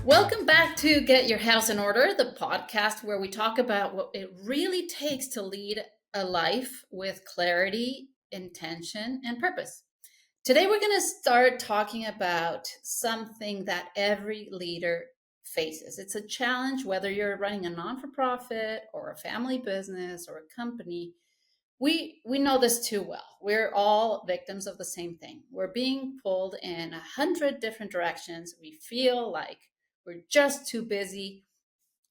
Welcome back to Get Your House in Order, the podcast where we talk about what it really takes to lead a life with clarity, intention, and purpose. Today, we're going to start talking about something that every leader faces. It's a challenge, whether you're running a non for profit or a family business or a company. We know this too well. We're all victims of the same thing. We're being pulled in 100 different directions. We feel like we're just too busy.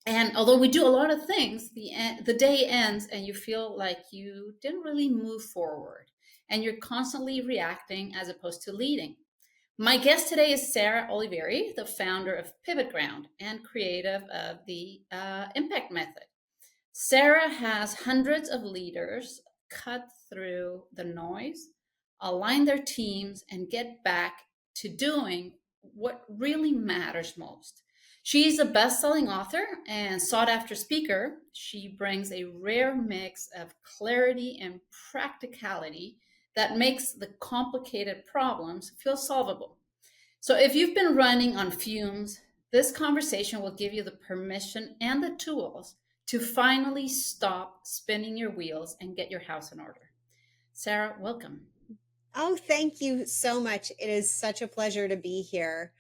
And although we do a lot of things, the day ends and you feel like you didn't really move forward and you're constantly reacting as opposed to leading. My guest today is Sarah Olivieri, the founder of PivotGround and creative of the Impact Method. Sarah has hundreds of leaders cut through the noise, align their teams, and get back to doing what really matters most. She's a best selling author and sought after speaker. She brings a rare mix of clarity and practicality that makes the complicated problems feel solvable. So, if you've been running on fumes, this conversation will give you the permission and the tools to finally stop spinning your wheels and get your house in order. Sarah, welcome. Oh, thank you so much. It is such a pleasure to be here.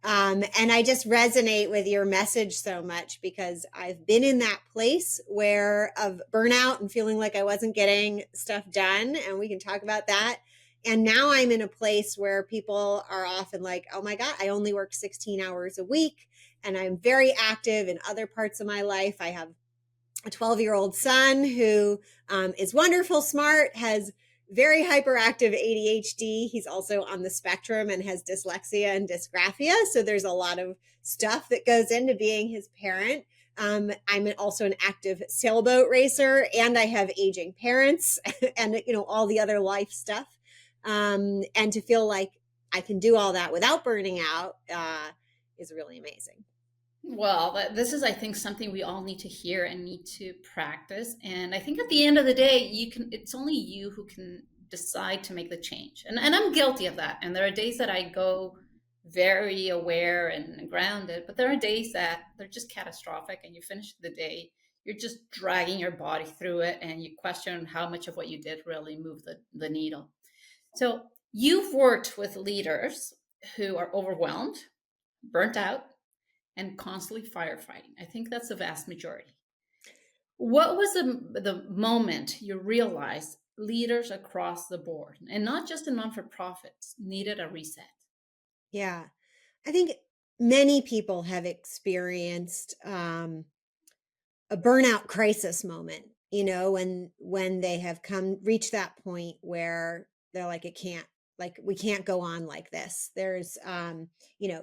And I just resonate with your message so much because I've been in that place where of burnout and feeling like I wasn't getting stuff done. And we can talk about that. And now I'm in a place where people are often like, oh my God, I only work 16 hours a week and I'm very active in other parts of my life. I have a 12-year-old son who is wonderful, smart, has very hyperactive ADHD. He's also on the spectrum and has dyslexia and dysgraphia. So there's a lot of stuff that goes into being his parent. I'm also an active sailboat racer and I have aging parents and, all the other life stuff. And to feel like I can do all that without burning out is really amazing. Well, this is, I think, something we all need to hear and need to practice. And I think at the end of the day, it's only you who can decide to make the change. And I'm guilty of that. And there are days that I go very aware and grounded, but there are days that they're just catastrophic and you finish the day, you're just dragging your body through it and you question how much of what you did really moved the needle. So you've worked with leaders who are overwhelmed, burnt out, and constantly firefighting. I think that's the vast majority. What was the moment you realized leaders across the board, and not just in non-for-profits, needed a reset? Yeah. I think many people have experienced a burnout crisis moment, when they have reached that point where they're like, we can't go on like this. There's,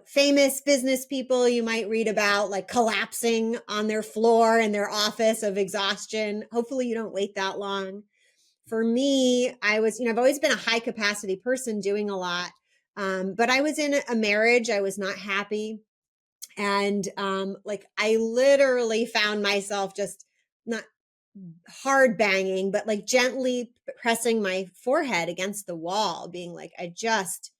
famous business people you might read about like collapsing on their floor in their office of exhaustion. Hopefully you don't wait that long. For me, I've always been a high capacity person doing a lot. But I was in a marriage. I was not happy. And I literally found myself just not hard banging, but like gently pressing my forehead against the wall, being like, I just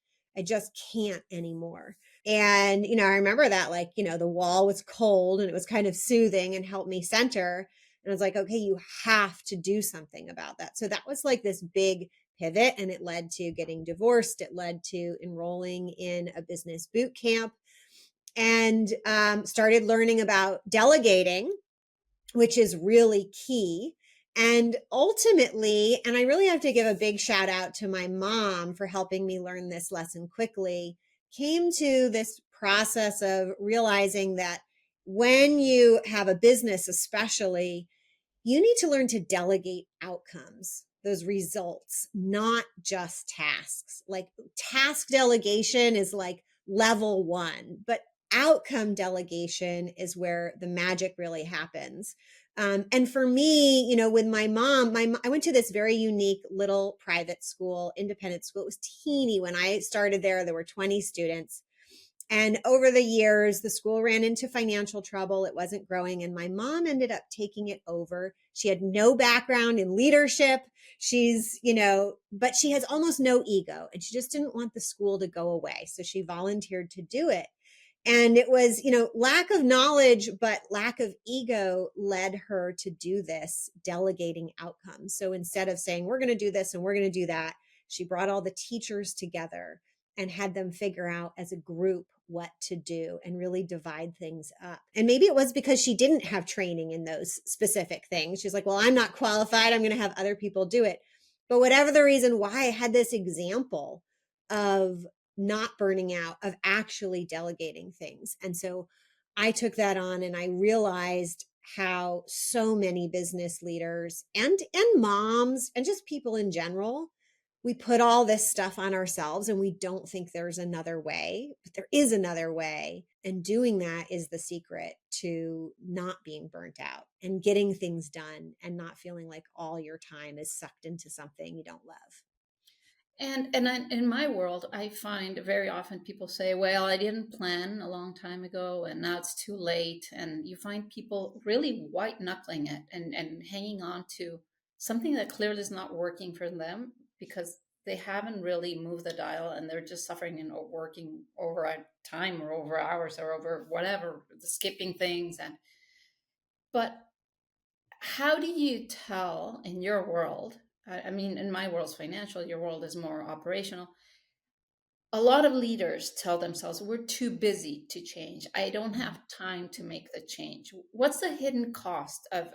can't anymore. And, I remember that the wall was cold and it was kind of soothing and helped me center. And I was like, okay, you have to do something about that. So that was like this big pivot and it led to getting divorced. It led to enrolling in a business boot camp and started learning about delegating, which is really key. And ultimately, and I really have to give a big shout out to my mom for helping me learn this lesson quickly, came to this process of realizing that when you have a business, especially, you need to learn to delegate outcomes, those results, not just tasks. Like task delegation is like level one, but outcome delegation is where the magic really happens. And for me, with my mom, I went to this very unique little private school, independent school. It was teeny when I started there. There were 20 students. And over the years, the school ran into financial trouble. It wasn't growing. And my mom ended up taking it over. She had no background in leadership. But she has almost no ego. And she just didn't want the school to go away. So she volunteered to do it. And it was, lack of knowledge, but lack of ego led her to do this delegating outcomes. So instead of saying, we're going to do this and we're going to do that, she brought all the teachers together and had them figure out as a group what to do and really divide things up. And maybe it was because she didn't have training in those specific things. She's like, well, I'm not qualified. I'm going to have other people do it. But whatever the reason why, I had this example of not burning out, of actually delegating things. And so I took that on and I realized how so many business leaders and moms and just people in general, we put all this stuff on ourselves and we don't think there's another way, but there is another way. And doing that is the secret to not being burnt out and getting things done and not feeling like all your time is sucked into something you don't love. In my world, I find very often people say, "Well, I didn't plan a long time ago, and now it's too late." And you find people really white knuckling it and hanging on to something that clearly is not working for them because they haven't really moved the dial, and they're just suffering and working over time or over hours or over whatever, skipping things. But how do you tell in your world? I mean, in my world's financial, your world is more operational. A lot of leaders tell themselves, we're too busy to change. I don't have time to make the change. What's the hidden cost of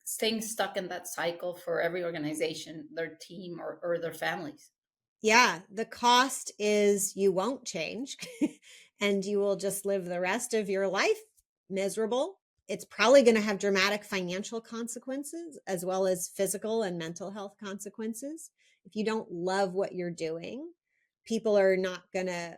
staying stuck in that cycle for every organization, their team, or their families? Yeah, the cost is you won't change and you will just live the rest of your life miserable. It's probably going to have dramatic financial consequences as well as physical and mental health consequences. If you don't love what you're doing, people are not going to,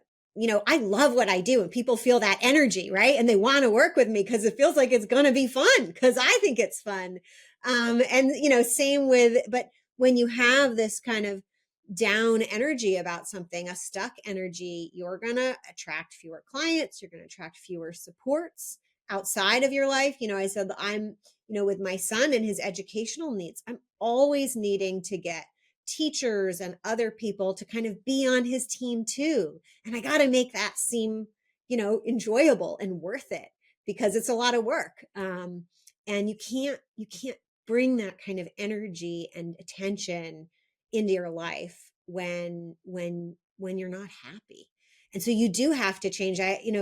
I love what I do and people feel that energy, right? And they want to work with me because it feels like it's going to be fun because I think it's fun. Same with, but when you have this kind of down energy about something, a stuck energy, you're going to attract fewer clients, you're going to attract fewer supports outside of your life. I said I'm, with my son and his educational needs, I'm always needing to get teachers and other people to kind of be on his team too. And I got to make that seem, enjoyable and worth it because it's a lot of work. And you can't bring that kind of energy and attention into your life when you're not happy. And so you do have to change.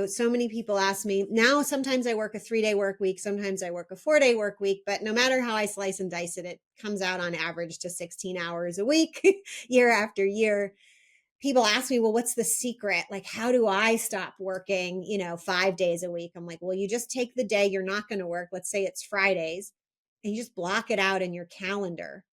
So many people ask me now, sometimes I work a 3-day work week, sometimes I work a 4-day work week, but no matter how I slice and dice it, it comes out on average to 16 hours a week, year after year. People ask me, well, what's the secret? Like, how do I stop working, 5 days a week? I'm like, well, you just take the day you're not going to work. Let's say it's Fridays, and you just block it out in your calendar.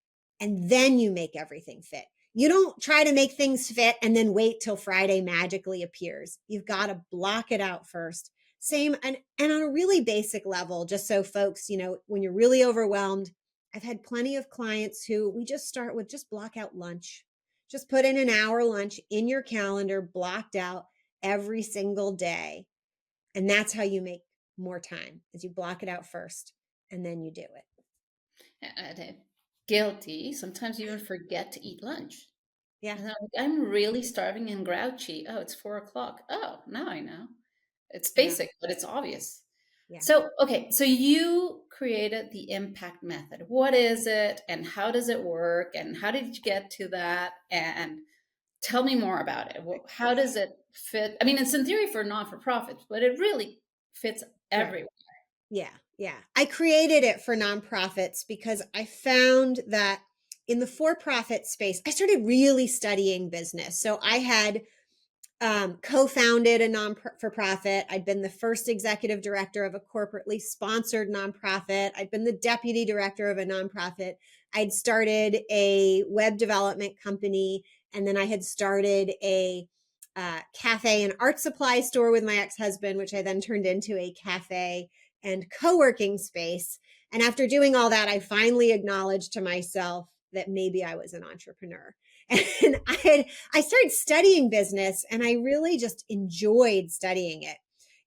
And then you make everything fit. You don't try to make things fit and then wait till Friday magically appears. You've got to block it out first. Same, and on a really basic level, just so folks, when you're really overwhelmed, I've had plenty of clients who we just start with just block out lunch. Just put in an hour lunch in your calendar, blocked out every single day. And that's how you make more time, is you block it out first and then you do it. And guilty. Sometimes you even forget to eat lunch. Yeah. And I'm really starving and grouchy. Oh, it's 4 o'clock. Oh, now I know. It's Yeah. basic, but it's obvious. Yeah. So, okay, so you created the impact method. What is it and how does it work and how did you get to that? And tell me more about it. How does it fit? I mean, it's in theory for non for profits, but it really fits Right. everywhere. Yeah. Yeah. I created it for nonprofits because I found that in the for profit space, I started really studying business. So I had co-founded a non-for-profit. I'd been the first executive director of a corporately sponsored nonprofit. I'd been the deputy director of a nonprofit. I'd started a web development company, and then I had started a cafe and art supply store with my ex-husband, which I then turned into a cafe and co-working space. And after doing all that, I finally acknowledged to myself that maybe I was an entrepreneur. And I started studying business and I really just enjoyed studying it.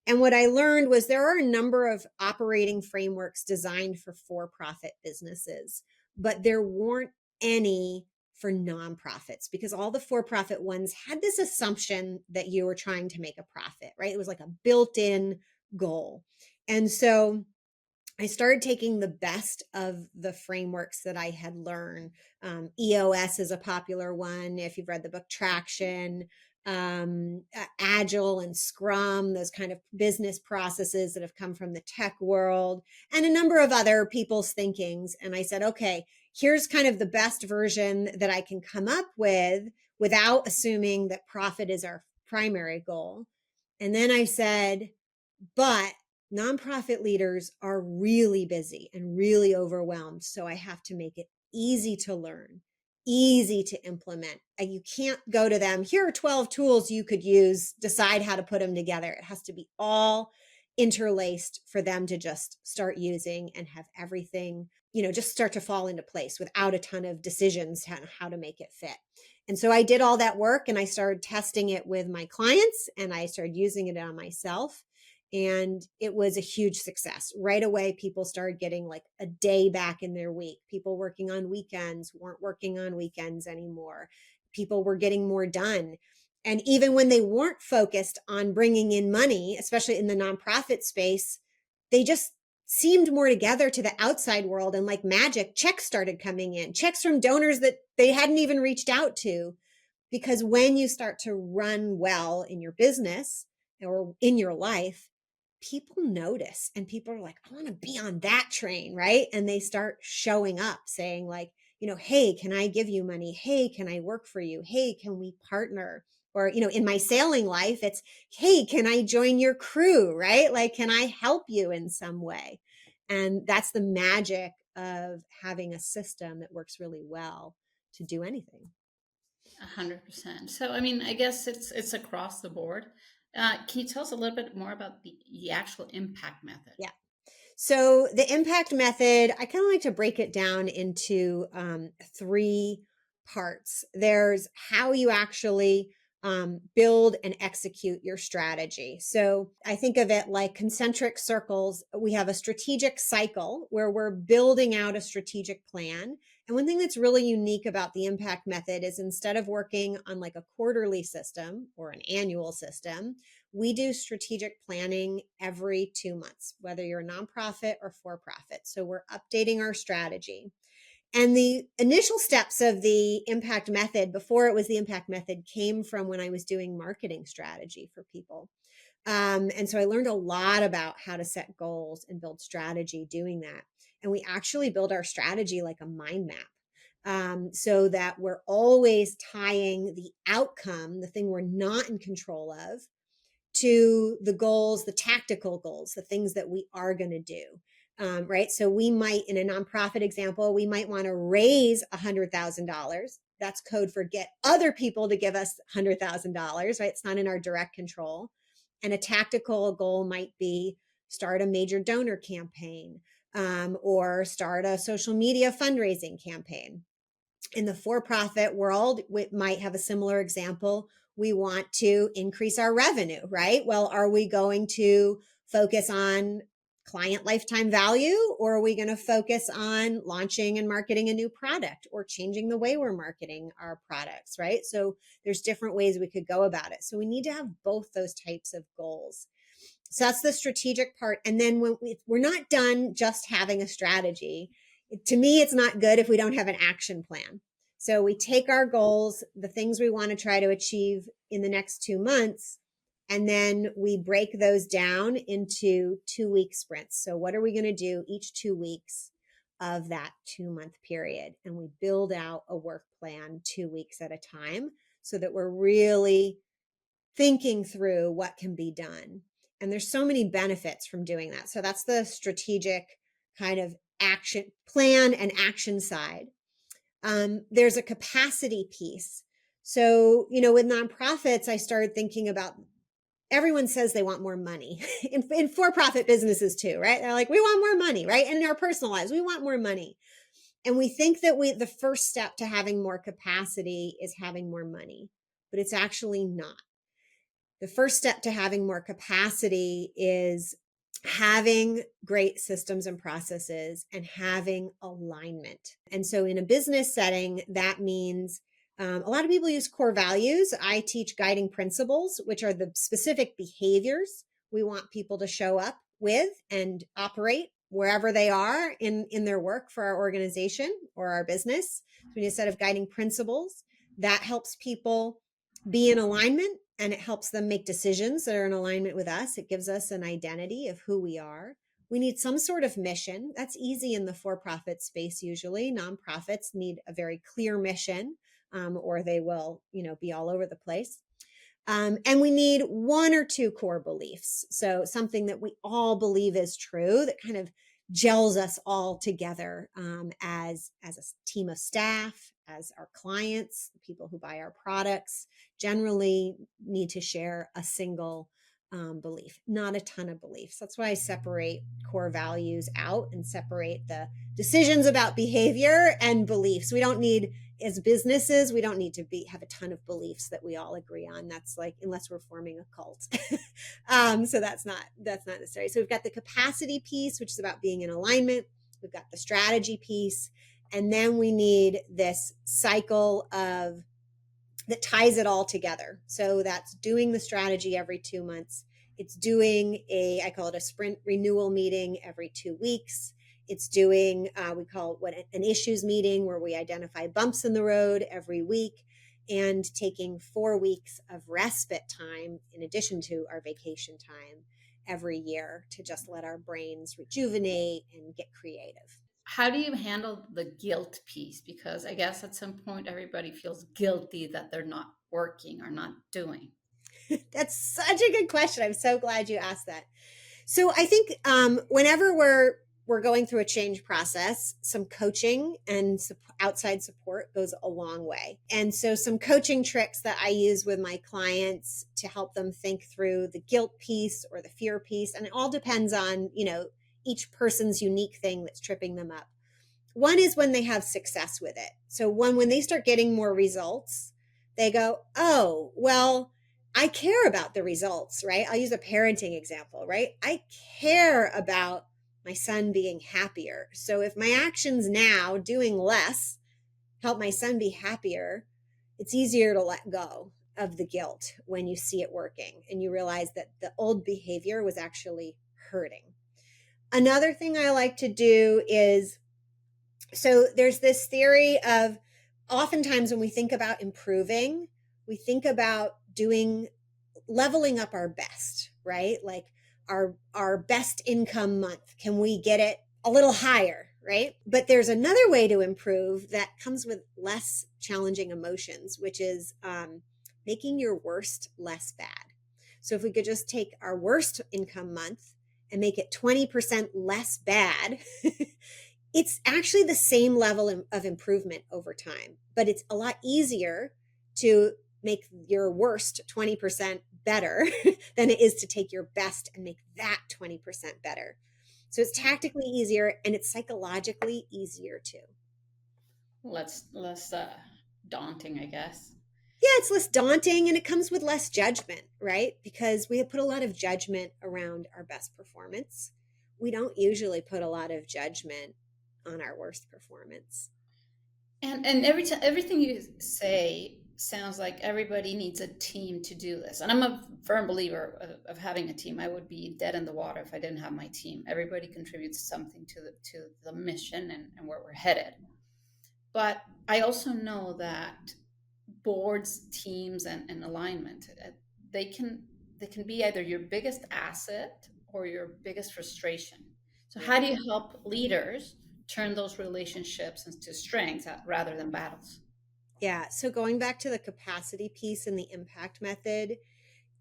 And what I learned was there are a number of operating frameworks designed for for-profit businesses, but there weren't any for nonprofits, because all the for-profit ones had this assumption that you were trying to make a profit, right? It was like a built-in goal. And so I started taking the best of the frameworks that I had learned. EOS is a popular one. If you've read the book Traction, Agile and Scrum, those kind of business processes that have come from the tech world, and a number of other people's thinkings. And I said, okay, here's kind of the best version that I can come up with without assuming that profit is our primary goal. And then I said, but nonprofit leaders are really busy and really overwhelmed. So I have to make it easy to learn, easy to implement. And you can't go to them, here are 12 tools you could use, decide how to put them together. It has to be all interlaced for them to just start using and have everything, just start to fall into place without a ton of decisions on how to make it fit. And so I did all that work and I started testing it with my clients and I started using it on myself. And it was a huge success. Right away, people started getting like a day back in their week. People working on weekends weren't working on weekends anymore. People were getting more done. And even when they weren't focused on bringing in money, especially in the nonprofit space, they just seemed more together to the outside world. And like magic, checks started coming in, checks from donors that they hadn't even reached out to. Because when you start to run well in your business or in your life, people notice and people are like, I want to be on that train, right? And they start showing up saying like, hey, can I give you money? Hey, can I work for you? Hey, can we partner? Or, in my sailing life, it's, hey, can I join your crew, right? Like, can I help you in some way? And that's the magic of having a system that works really well to do anything. 100%. So, I mean, I guess it's across the board. Can you tell us a little bit more about the actual impact method? Yeah. So the impact method, I kind of like to break it down into three parts. There's how you actually build and execute your strategy. So I think of it like concentric circles. We have a strategic cycle where we're building out a strategic plan. And one thing that's really unique about the impact method is instead of working on like a quarterly system or an annual system, we do strategic planning every 2 months, whether you're a nonprofit or for profit. So we're updating our strategy. And the initial steps of the impact method, before it was the impact method, came from when I was doing marketing strategy for people. And so I learned a lot about how to set goals and build strategy doing that. And we actually build our strategy like a mind map. So that we're always tying the outcome, the thing we're not in control of, to the goals, the tactical goals, the things that we are going to do. Right. So we might, in a nonprofit example, we might want to raise $100,000. That's code for get other people to give us $100,000, right? It's not in our direct control. And a tactical goal might be start a major donor campaign or start a social media fundraising campaign. In the for-profit world, we might have a similar example. We want to increase our revenue, right? Well, are we going to focus on client lifetime value, or are we going to focus on launching and marketing a new product or changing the way we're marketing our products, right? So there's different ways we could go about it. So we need to have both those types of goals. So that's the strategic part. And then when we're not done just having a strategy, to me, it's not good if we don't have an action plan. So we take our goals, the things we want to try to achieve in the next 2 months, and then we break those down into 2-week sprints. So what are we going to do each 2 weeks of that 2-month period? And we build out a work plan 2 weeks at a time so that we're really thinking through what can be done. And there's so many benefits from doing that. So that's the strategic kind of action plan and action side. There's a capacity piece. So, with nonprofits, I started thinking about, everyone says they want more money in for-profit businesses too, right? They're like, we want more money, right? And in our personal lives, we want more money. And we think that the first step to having more capacity is having more money, but it's actually not. The first step to having more capacity is having great systems and processes and having alignment. And so in a business setting, that means a lot of people use core values. I teach guiding principles, which are the specific behaviors we want people to show up with and operate wherever they are in their work for our organization or our business. So we need a set of guiding principles that helps people be in alignment, and it helps them make decisions that are in alignment with us. It gives us an identity of who we are. We need some sort of mission. That's easy in the for-profit space usually. Nonprofits need a very clear mission, or they will, be all over the place. And we need one or two core beliefs. So something that we all believe is true that kind of gels us all together as a team of staff, as our clients, the people who buy our products, generally need to share a single belief, not a ton of beliefs. That's why I separate core values out and separate the decisions about behavior and beliefs. We don't need, as businesses, we don't need to have a ton of beliefs that we all agree on. That's like, unless we're forming a cult. So that's not necessary. So we've got the capacity piece, which is about being in alignment. We've got the strategy piece. And then we need this cycle that ties it all together. So that's doing the strategy every 2 months. It's doing I call it a sprint renewal meeting every 2 weeks. It's doing, we call it an issues meeting, where we identify bumps in the road every week, and taking 4 weeks of respite time in addition to our vacation time every year to just let our brains rejuvenate and get creative. How do you handle the guilt piece? Because I guess at some point everybody feels guilty that they're not working or not doing. That's such a good question. I'm so glad you asked that. So I think whenever we're going through a change process, some coaching and outside support goes a long way. And so some coaching tricks that I use with my clients to help them think through the guilt piece or the fear piece, and it all depends on, each person's unique thing that's tripping them up. One is when they have success with it. So when they start getting more results, they go, oh, well, I care about the results, right? I'll use a parenting example, right? I care about my son being happier. So if my actions now, doing less, help my son be happier, it's easier to let go of the guilt when you see it working and you realize that the old behavior was actually hurting. Another thing I like to do is, so there's this theory of, oftentimes when we think about improving, we think about leveling up our best, right? Like our best income month. Can we get it a little higher, right? But there's another way to improve that comes with less challenging emotions, which is making your worst less bad. So if we could just take our worst income month and make it 20% less bad, it's actually the same level of improvement over time, but it's a lot easier to make your worst 20% better than it is to take your best and make that 20% better. So it's tactically easier, and it's psychologically easier too. Less daunting, I guess. Yeah, it's less daunting, and it comes with less judgment, right? Because we have put a lot of judgment around our best performance. We don't usually put a lot of judgment on our worst performance. And everything you say sounds like everybody needs a team to do this. And I'm a firm believer of having a team. I would be dead in the water if I didn't have my team. Everybody contributes something to the mission and where we're headed. But I also know that boards, teams, and alignment, they can be either your biggest asset or your biggest frustration. So how do you help leaders turn those relationships into strengths rather than battles? Yeah. So going back to the capacity piece and the impact method,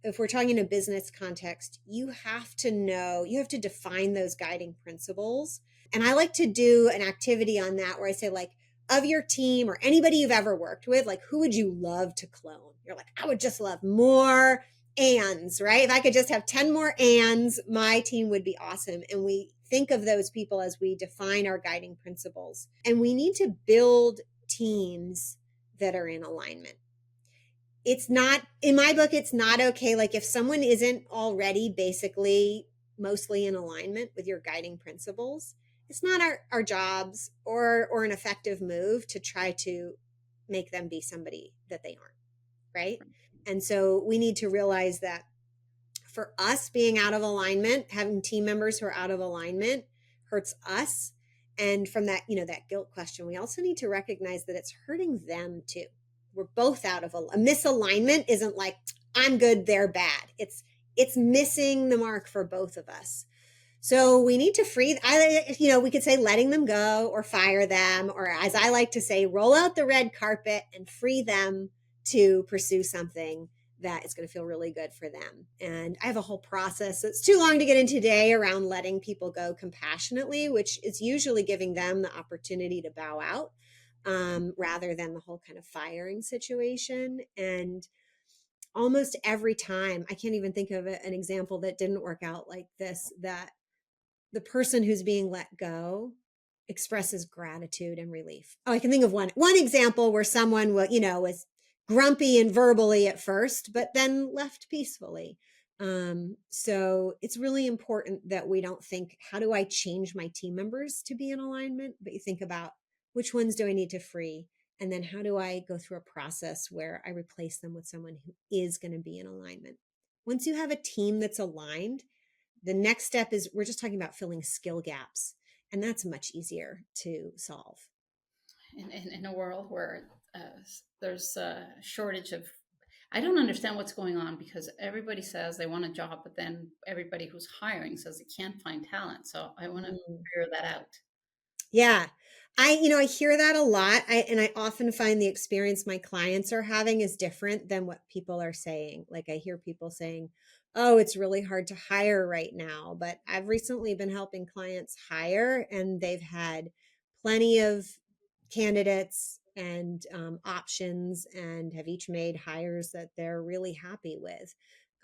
if we're talking in a business context, you have to define those guiding principles. And I like to do an activity on that where I say, like, of your team or anybody you've ever worked with, like, who would you love to clone? You're like, I would just love more ands, right? If I could just have 10 more ands, my team would be awesome. And we think of those people as we define our guiding principles. And we need to build teams that are in alignment. It's not, in my book, it's not okay. Like, if someone isn't already basically mostly in alignment with your guiding principles, it's not our jobs or an effective move to try to make them be somebody that they aren't, right? And so we need to realize that for us, being out of alignment, having team members who are out of alignment hurts us. And from that, that guilt question, we also need to recognize that it's hurting them too. We're both out of a misalignment isn't like I'm good, they're bad. It's missing the mark for both of us. So we need to we could say letting them go or fire them, or as I like to say, roll out the red carpet and free them to pursue something that is going to feel really good for them. And I have a whole process that's too long to get into today around letting people go compassionately, which is usually giving them the opportunity to bow out, rather than the whole kind of firing situation. And almost every time, I can't even think of an example that didn't work out like this, that the person who's being let go expresses gratitude and relief. Oh, I can think of one example where someone was grumpy and verbally at first, but then left peacefully. So it's really important that we don't think, how do I change my team members to be in alignment? But you think about, which ones do I need to free? And then how do I go through a process where I replace them with someone who is going to be in alignment? Once you have a team that's aligned, the next step is we're just talking about filling skill gaps. And that's much easier to solve. In a world where there's a shortage of, I don't understand what's going on, because everybody says they want a job, but then everybody who's hiring says they can't find talent. So I want to Mm. figure that out. Yeah. I hear that a lot. And I often find the experience my clients are having is different than what people are saying. Like I hear people saying, oh, it's really hard to hire right now. But I've recently been helping clients hire, and they've had plenty of candidates and options, and have each made hires that they're really happy with,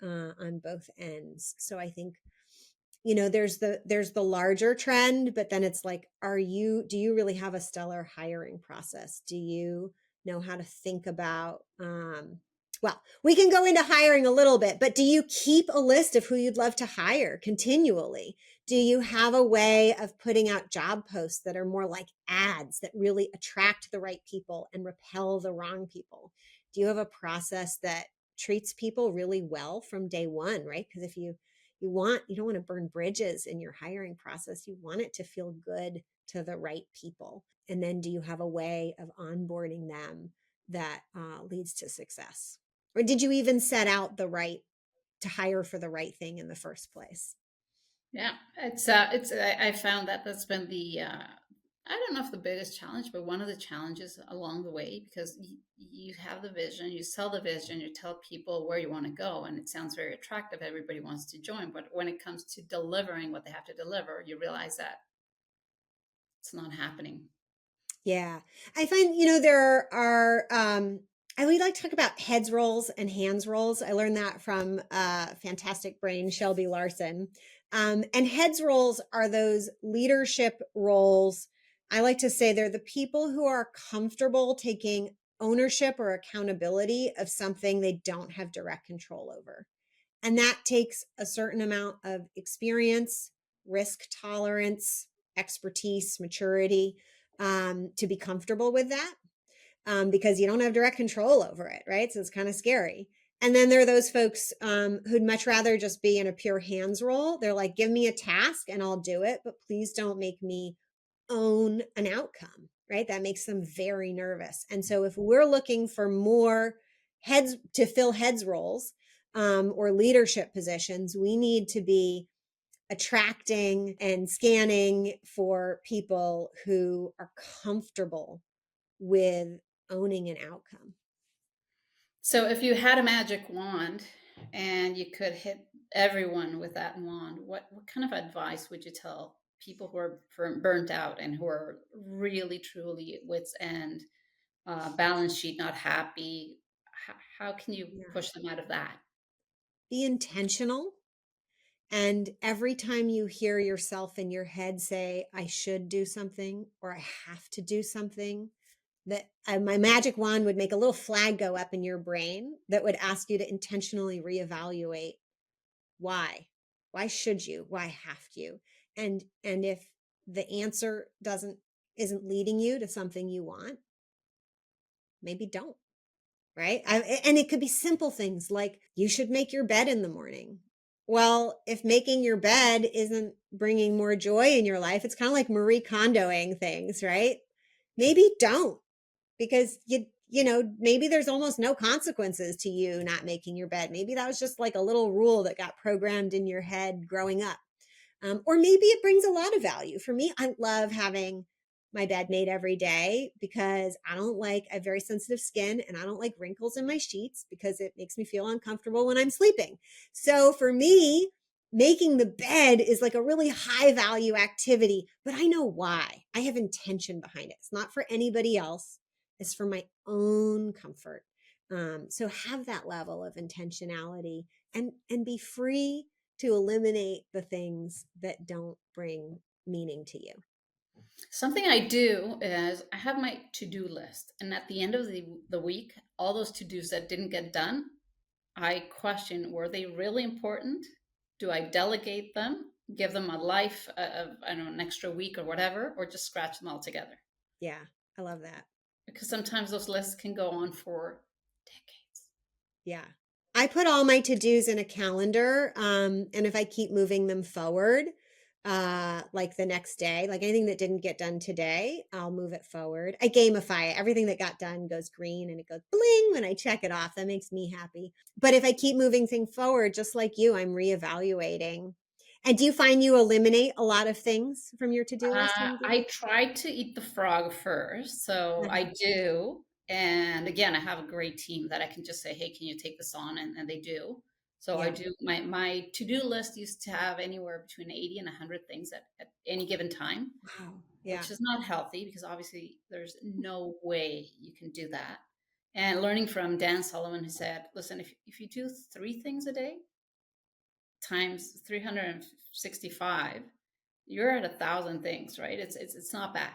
on both ends. So I think there's the larger trend, but then it's like, do you really have a stellar hiring process? Do you know how to think about, well, we can go into hiring a little bit, but do you keep a list of who you'd love to hire continually? Do you have a way of putting out job posts that are more like ads that really attract the right people and repel the wrong people? Do you have a process that treats people really well from day one, right? Because if you don't want to burn bridges in your hiring process. You want it to feel good to the right people. And then do you have a way of onboarding them that leads to success? Or did you even set out to hire for the right thing in the first place? Yeah, it's I found that that's been the I don't know if the biggest challenge, but one of the challenges along the way, because you have the vision, you sell the vision, you tell people where you want to go, and it sounds very attractive. Everybody wants to join, but when it comes to delivering what they have to deliver, you realize that it's not happening. Yeah. I find, there are, I would like to talk about heads rolls and hands rolls. I learned that from fantastic brain, Shelby Larson. And heads rolls are those leadership roles. I like to say they're the people who are comfortable taking ownership or accountability of something they don't have direct control over. And that takes a certain amount of experience, risk tolerance, expertise, maturity, to be comfortable with that, because you don't have direct control over it, right? So it's kind of scary. And then there are those folks who'd much rather just be in a pure hands role. They're like, give me a task and I'll do it, but please don't make me own an outcome, right? That makes them very nervous. And so if we're looking for more heads to fill heads roles, or leadership positions, we need to be attracting and scanning for people who are comfortable with owning an outcome. So if you had a magic wand and you could hit everyone with that wand, what kind of advice would you tell people who are burnt out and who are really truly at wits end, balance sheet not happy? How can you Yeah. push them out of that? Be intentional. And every time you hear yourself in your head say, I should do something or I have to do something, that my magic wand would make a little flag go up in your brain that would ask you to intentionally reevaluate why. Why should you? Why have you? And if the answer isn't leading you to something you want, maybe don't. Right? And it could be simple things like you should make your bed in the morning. Well, if making your bed isn't bringing more joy in your life, it's kind of like Marie Kondoing things, right? Maybe don't, because maybe there's almost no consequences to you not making your bed. Maybe that was just like a little rule that got programmed in your head growing up. Or maybe it brings a lot of value. For me, I love having my bed made every day because I have very sensitive skin and I don't like wrinkles in my sheets because it makes me feel uncomfortable when I'm sleeping. So for me, making the bed is like a really high value activity, but I know why. I have intention behind it. It's not for anybody else, it's for my own comfort. So have that level of intentionality and be free to eliminate the things that don't bring meaning to you. Something I do is I have my to-do list, and at the end of the week, all those to-dos that didn't get done, I question, were they really important? Do I delegate them, give them a life of, I don't know, an extra week or whatever, or just scratch them all together? Yeah, I love that. Because sometimes those lists can go on for decades. Yeah. I put all my to-dos in a calendar. And if I keep moving them forward, like the next day, like anything that didn't get done today, I'll move it forward. I gamify it. Everything that got done goes green and it goes bling when I check it off. That makes me happy. But if I keep moving things forward, just like you, I'm reevaluating. And do you find you eliminate a lot of things from your to-do list when you do I try to eat the frog first, so that? I do. And again, I have a great team that I can just say, "Hey, can you take this on?" And they do. So I Yeah. do. My to do list used to have anywhere between 80 and 100 things at any given time, Wow. Yeah. which is not healthy because obviously there's no way you can do that. And learning from Dan Sullivan, who said, "Listen, if you do 3 things a day times 365, you're at 1,000 things, right? It's not bad.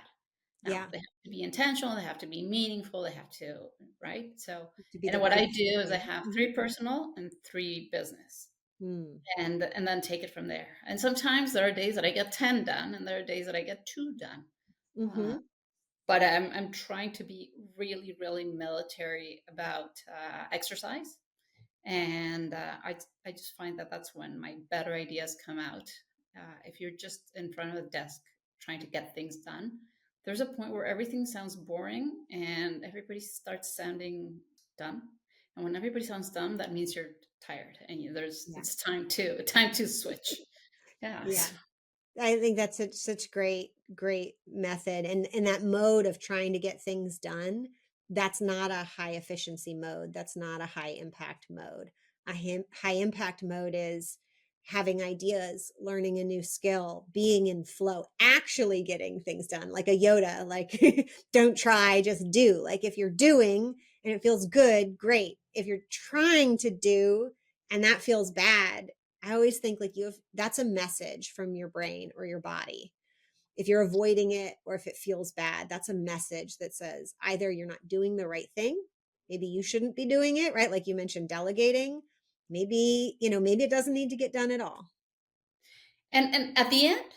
Now Yeah. they have to be intentional, they have to be meaningful, they have to, right? So, To be and the what I right do is I thing. have Mhm. 3 personal and 3 business, Mm. and then take it from there. And sometimes there are days that I get 10 done, and there are days that I get 2 done. Uh, Mhm. but I'm trying to be really, really military about exercise, and I just find that that's when my better ideas come out. If you're just in front of a desk trying to get things done, there's a point where everything sounds boring and everybody starts sounding done. And when everybody sounds done, that means you're tired and Yeah. it's time to switch. Yeah. Yeah. I think that's such great method. And that mode of trying to get things done, that's not a high efficiency mode. That's not a high impact mode. High impact mode is having ideas, learning a new skill, being in flow, actually getting things done, like a Yoda, like don't try, just do. Like if you're doing and it feels good, great. If you're trying to do and that feels bad, I always think like that's a message from your brain or your body. If you're avoiding it or if it feels bad, that's a message that says either you're not doing the right thing, maybe you shouldn't be doing it, right? Like you mentioned delegating, maybe it doesn't need to get done at all. And at the end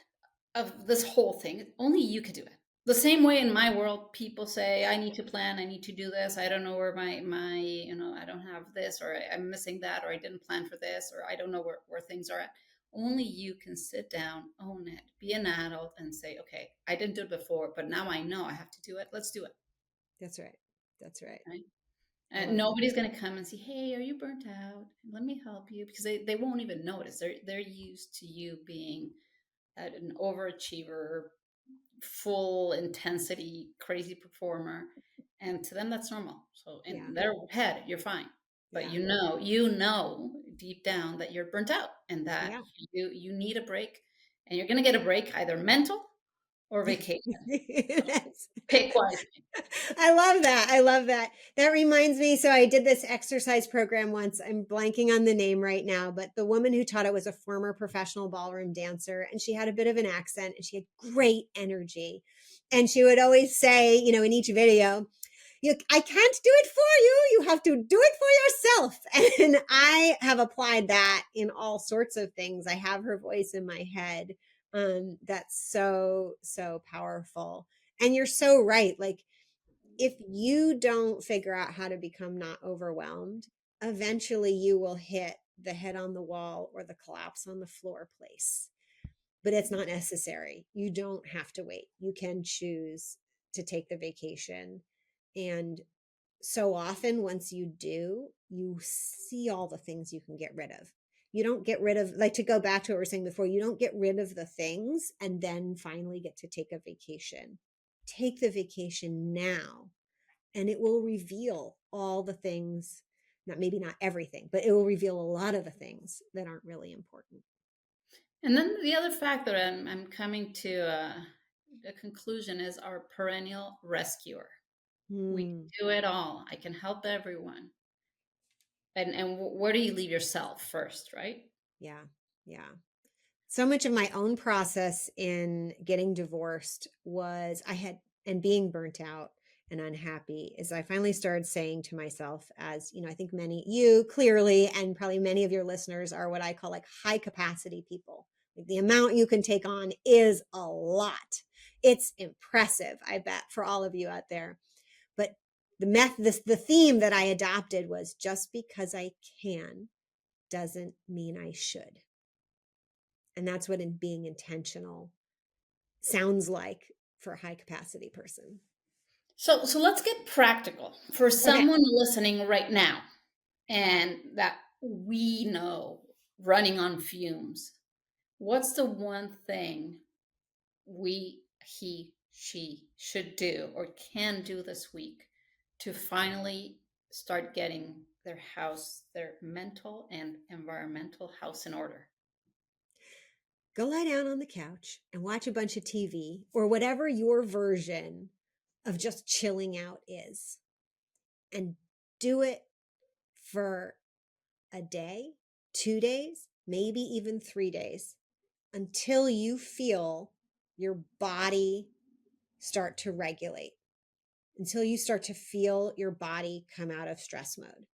of this whole thing, only you could do it. The same way in my world, people say, I need to plan, I need to do this. I don't know where I don't have this, or I'm missing that, or I didn't plan for this, or I don't know where things are at. Only you can sit down, own it, be an adult, and say, okay, I didn't do it before, but now I know I have to do it. Let's do it. That's right. That's right. Right? I And love that. nobody's going to come and say, hey, are you burnt out? Let me help you. Because they won't even notice. They're used to you being an overachiever, full intensity, crazy performer. And to them, that's normal. So Yeah. in their head, you're fine. But Yeah. you know deep down that you're burnt out and that Yeah. you need a break. And you're going to get a break, either mental or vacation. That's Pick one. I love that. I love that. That reminds me. So I did this exercise program once. I'm blanking on the name right now, but the woman who taught it was a former professional ballroom dancer, and she had a bit of an accent and she had great energy. And she would always say, in each video, I can't do it for you. You have to do it for yourself. And I have applied that in all sorts of things. I have her voice in my head. That's so, so powerful. And you're so right. Like, if you don't figure out how to become not overwhelmed, eventually you will hit the head on the wall or the collapse on the floor place. But it's not necessary. You don't have to wait. You can choose to take the vacation. And so often, once you do, you see all the things you can get rid of. You don't get rid of, like, to go back to what we were saying before, you don't get rid of the things and then finally get to take a vacation. Take the vacation now, and it will reveal all the things, not maybe not everything, but it will reveal a lot of the things that aren't really important. And then the other factor I'm coming to a conclusion is our perennial rescuer. We Hmm. can do it all. I can help everyone. And where do you leave yourself first, right? Yeah. Yeah. So much of my own process in getting divorced was and being burnt out and unhappy is I finally started saying to myself, as you know, I think you clearly, and probably many of your listeners are what I call like high capacity people. Like, the amount you can take on is a lot. It's impressive, I bet, for all of you out there. But the theme that I adopted was, just because I can doesn't mean I should. And that's what being intentional sounds like for a high capacity person. So let's get practical for Okay. someone listening right now and that we know running on fumes. What's the one thing she should do or can do this week to finally start getting their house, their mental and environmental house in order? Go lie down on the couch and watch a bunch of TV or whatever your version of just chilling out is. And do it for a day, 2 days, maybe even 3 days, until you feel your body start to regulate, until you start to feel your body come out of stress mode.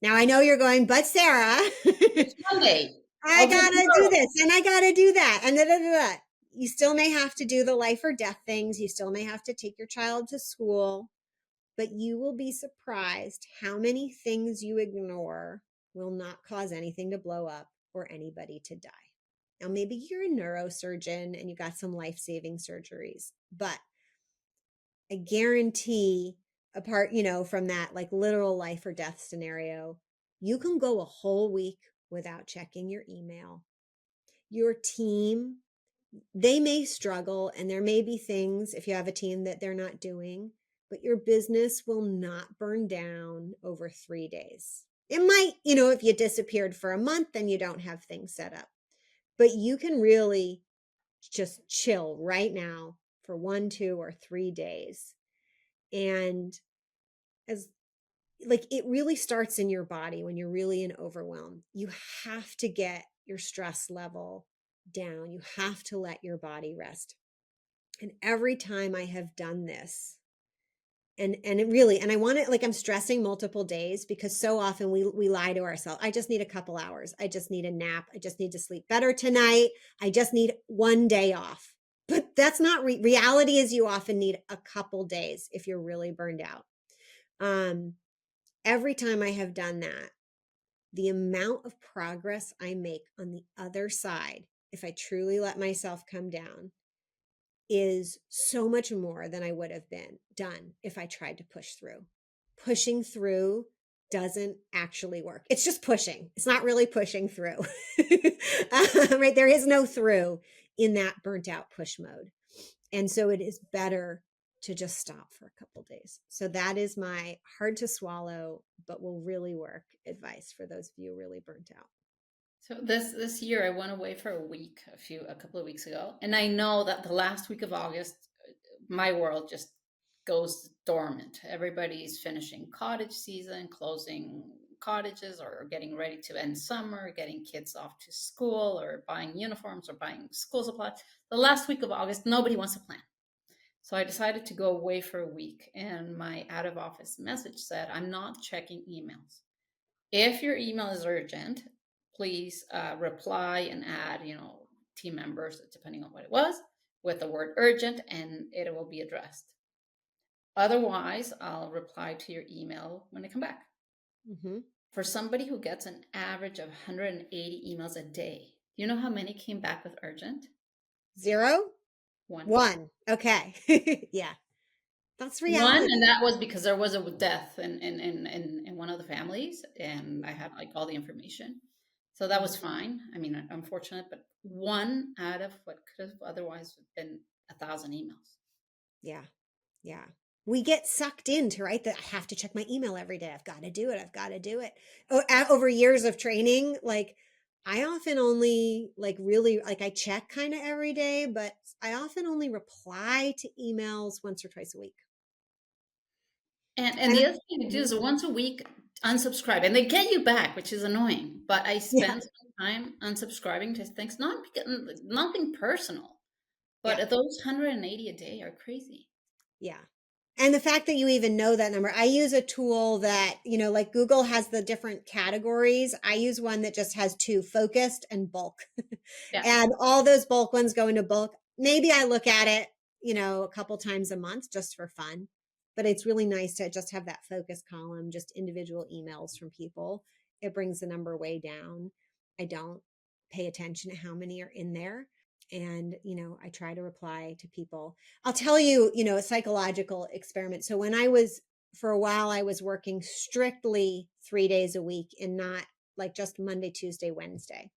Now, I know you're going, but Sarah, It's Monday. I I'll do it gotta do tomorrow. this and I gotta do that. And da, da, da, da. You still may have to do the life or death things. You still may have to take your child to school, but you will be surprised how many things you ignore will not cause anything to blow up or anybody to die. Now, maybe you're a neurosurgeon and you got some life saving surgeries, but I guarantee, apart, from that like literal life or death scenario, you can go a whole week without checking your email. Your team, they may struggle and there may be things, if you have a team, that they're not doing, but your business will not burn down over 3 days. It might, if you disappeared for a month, then you don't have things set up, but you can really just chill right now for 1, 2, or 3 days. And as like, it really starts in your body when you're really in overwhelm. You have to get your stress level down. You have to let your body rest. And every time I have done this, and it really, and I want it, like, I'm stressing multiple days because so often we lie to ourselves. I just need a couple hours. I just need a nap. I just need to sleep better tonight. I just need one day off. But that's not reality. Is you often need a couple days if you're really burned out. Every time I have done that, the amount of progress I make on the other side, if I truly let myself come down, is so much more than I would have been done if I tried to push through. Pushing through doesn't actually work. It's just pushing. It's not really pushing through. Right? There is no through in that burnt out push mode. And so it is better to just stop for a couple days. So that is my hard to swallow, but will really work advice for those of you really burnt out. So this year I went away for a week a couple of weeks ago, and I know that the last week of August, my world just goes dormant. Everybody's finishing cottage season, closing cottages, or getting ready to end summer, getting kids off to school, or buying uniforms or buying school supplies. The last week of August, nobody wants to plan. So I decided to go away for a week, and my out of office message said, I'm not checking emails. If your email is urgent, please reply and add, team members, depending on what it was, with the word urgent, and it will be addressed. Otherwise, I'll reply to your email when I come back. Mm-hmm. For somebody who gets an average of 180 emails a day, do you know how many came back with urgent? 0? One. 1. Okay. Yeah. That's One, and reality. that was because there was a death in one of the families, and I had like all the information. So that was Mhm. fine. I mean, unfortunate, but one out of what could have otherwise been 1,000 emails. Yeah. Yeah. We get sucked into, right? That I have to check my email every day. I've got to do it. I've got to do it. Over years of training, like I often only really I check kind of every day, but I often only reply to emails once or twice a week. And And the other thing to do mhm. is once a week unsubscribe, and they get you back, which is annoying. But I Yeah. spend some time unsubscribing to things, nothing personal, Yeah. but those 180 a day are crazy. Yeah. And the fact that you even know that number, I use a tool that, like Google has the different categories. I use one that just has two, focused and bulk. Yeah. And all those bulk ones go into bulk. Maybe I look at it, a couple times a month just for fun. But it's really nice to just have that focus column, just individual emails from people. It brings the number way down. I don't pay attention to how many are in there. And, I try to reply to people. I'll tell you, a psychological experiment. So for a while, I was working strictly 3 days a week and not like just Monday, Tuesday, Wednesday.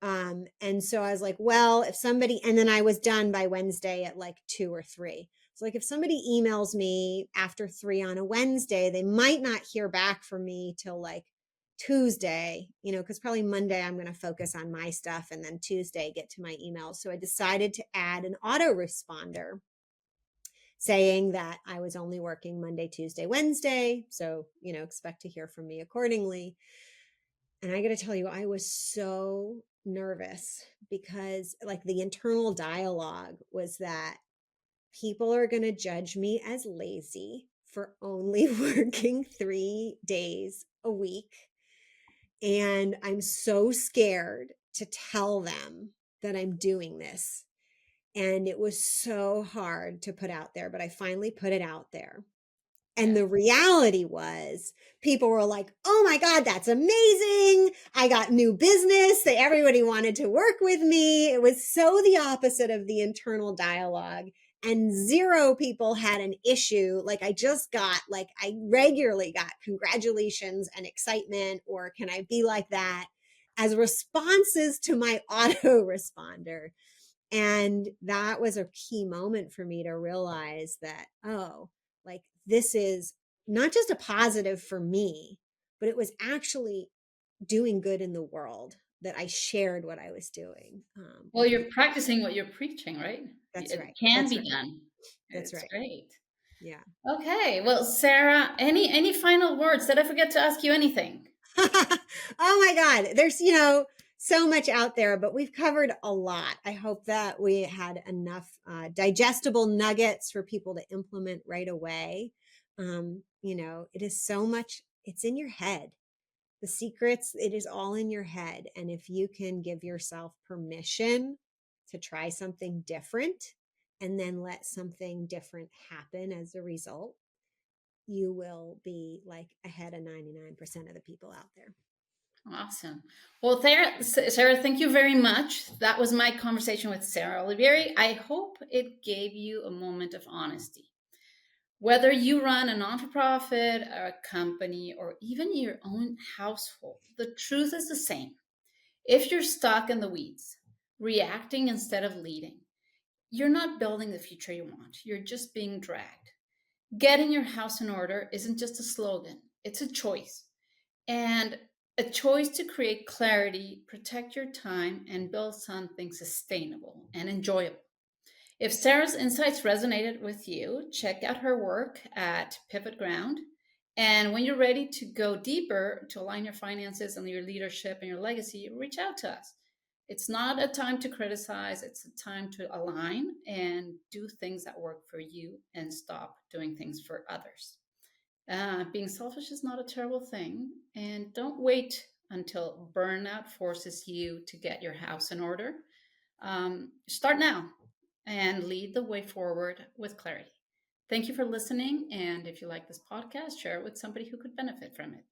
And so I was like, well, and then I was done by Wednesday at like 2 or 3. So like if somebody emails me after 3 on a Wednesday, they might not hear back from me till like Tuesday, because probably Monday I'm going to focus on my stuff and then Tuesday get to my emails. So I decided to add an autoresponder saying that I was only working Monday, Tuesday, Wednesday. So, expect to hear from me accordingly. And I got to tell you, I was so nervous because, like, the internal dialogue was that people are going to judge me as lazy for only working 3 days a week. And I'm so scared to tell them that I'm doing this. And it was so hard to put out there, but I finally put it out there. And Yeah. the reality was people were like, oh my God, that's amazing. I got new business. Everybody wanted to work with me. It was so the opposite of the internal dialogue. And 0 people had an issue. Like I regularly got congratulations and excitement, or can I be like that, as responses to my autoresponder. And that was a key moment for me to realize that, oh, like this is not just a positive for me, but it was actually doing good in the world that I shared what I was doing Well, with you're people. practicing what you're preaching, right? That's It right. can That's be right. done. That's It's right. great. Yeah. Okay. Well, Sarah, any final words? Did I forget to ask you anything? Oh my God. There's, so much out there, but we've covered a lot. I hope that we had enough digestible nuggets for people to implement right away. It is so much, it's in your head. The secrets, it is all in your head. And if you can give yourself permission to try something different and then let something different happen as a result, you will be like ahead of 99% of the people out there. Awesome. Well, Sarah, thank you very much. That was my conversation with Sarah Olivieri. I hope it gave you a moment of honesty. Whether you run a nonprofit, a company, or even your own household, the truth is the same. If you're stuck in the weeds, reacting instead of leading, you're not building the future you want. You're just being dragged. Getting your house in order isn't just a slogan, it's a choice. And a choice to create clarity, protect your time, and build something sustainable and enjoyable. If Sarah's insights resonated with you, check out her work at PivotGround. And when you're ready to go deeper to align your finances and your leadership and your legacy, reach out to us. It's not a time to criticize, it's a time to align and do things that work for you and stop doing things for others. Being selfish is not a terrible thing, and don't wait until burnout forces you to get your house in order. Start now and lead the way forward with clarity. Thank you for listening. And if you like this podcast, share it with somebody who could benefit from it.